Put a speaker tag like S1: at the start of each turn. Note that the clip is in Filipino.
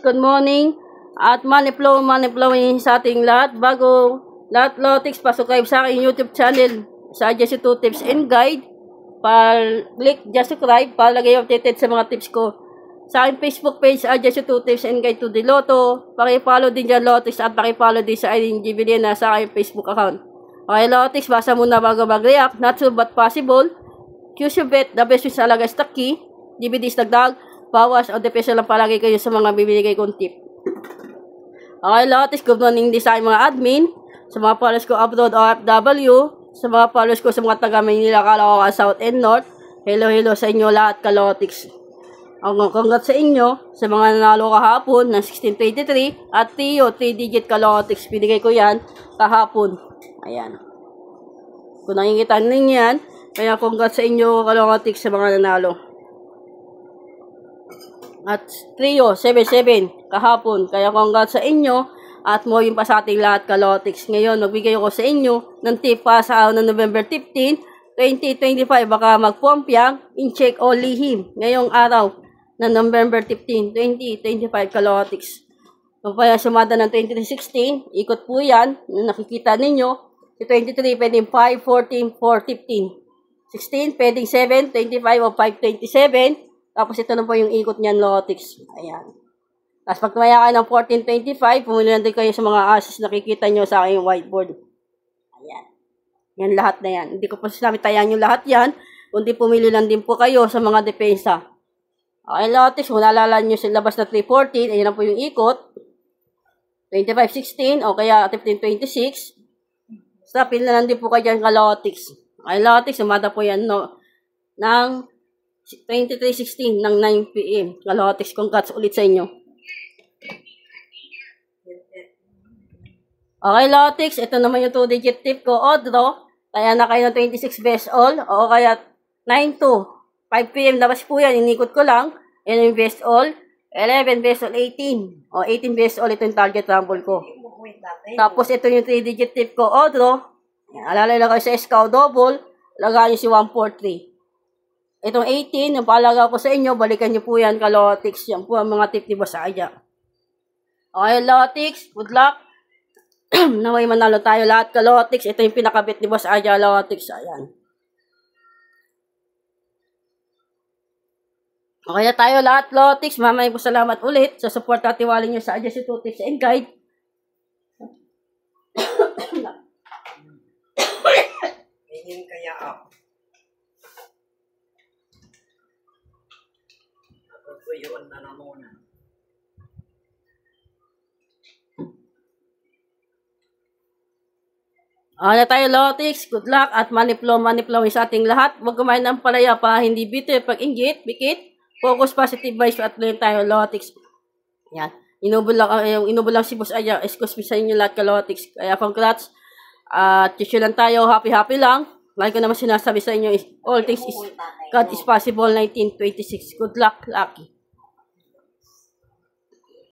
S1: Good morning. At money flowing sa ating lahat. Bago lahat Lotex, pasubscribe sa aking YouTube channel sa Jesse 2 Tips and Guide. Click just subscribe para lagay updated sa mga tips ko. Sa aking Facebook page, Jesse 2 Tips and Guide to the Lotto. Paki-follow din dyan Lotex at paki-follow din sa aking GBD na sa aking Facebook account. Okay Lotex, basa muna bago mag-react. Not sure but possible. Choose your bet, the best sa alaga stock key. DVD is dagdag, bawas o depresyo lang palagi kayo sa mga bibigay kong tip. Okay Lotex, good morning din sa aking mga admin, sa mga followers ko abroad OFW, sa mga followers ko sa mga taga Maynila, Caloocan, South and North. Hello sa inyo lahat Lotex. Congrats sa inyo sa mga nanalo kahapon ng 1623 at Tio 3-digit Lotex. Binigay ko yan kahapon. Ayan. Kung nakikita ninyo yan, kaya congrats sa inyo Lotex sa mga nanalo. At Trio 77 kahapon. Kaya congrats sa inyo at mo yung pa sa ating lahat Lotex. Ngayon, magbigay ko sa inyo ng tip pa sa araw ng November 15, 2025. Baka magpumpyang in-check o lihim ngayong araw ng November 15, 2025 Lotex. Kung kaya sumada ng 2316, ikot po yan. Nakikita ninyo, si 23 pwedeng 5, 14, 4, 15. 16 pwedeng 7, 25 o 5, 27. Tapos ito na po yung ikot niyan Lotex. Ayan. Tapos pag tumaya kayo ng 1425, pumili na din kayo sa mga assets nakikita nyo sa aking whiteboard. Ayan. Yan lahat na yan. Hindi ko po sinabi tayan yung lahat yan. Kundi pumili lang din po kayo sa mga depensa. Okay Lotex, kung naalala nyo sa labas na 314, ayan na po yung ikot. 2516 o kaya 1526. Basta pili na lang din po kayo dyan Lotex. Okay Lotex, sumada po yan no, ng 2316 ng 9 PM. Lotex, congrats ulit sa inyo. Okay, Lotex, ito naman yung 2-digit tip ko. Odro, kaya na kayo ng 26 best all, o kaya 9 to 5 PM, labas po yan, inikot ko lang. Yan yung best all. 11 best all, 18. O 18 best all, ito yung target rumble ko. Tapos ito yung 3-digit tip ko. Odro, alalay lang kayo sa SKO double, lagayan nyo si 143. Itong 18, yung paalaga ko sa inyo, balikan nyo po yan Lotex. Yan po ang mga tip ni Boss Aja. Okay, Lotex, good luck. Naway manalo tayo lahat Lotex. Ito yung pinakabit ni Boss Aja Lotex. Ayan. Okay na tayo lahat Lotex. Mamay po salamat ulit sa support at tiwala nyo sa Jesse 2 Tips and Guide.
S2: Ganyan kaya ako. Yun na muna.
S1: Na tayo Lotex, good luck at money flow sa ating lahat. Huwag kumain ng palaya pa, hindi bitter, pag-inggit, bikit, focus, positive vibes at learn tayo Lotex. Yan. Inubol lang si Boss Aya, excuse me sa inyo lahat Lotex. Kaya congrats. At tissue lang tayo, happy lang. Like ko naman sinasabi sa inyo, all things is God is possible 1926. Good luck, lucky.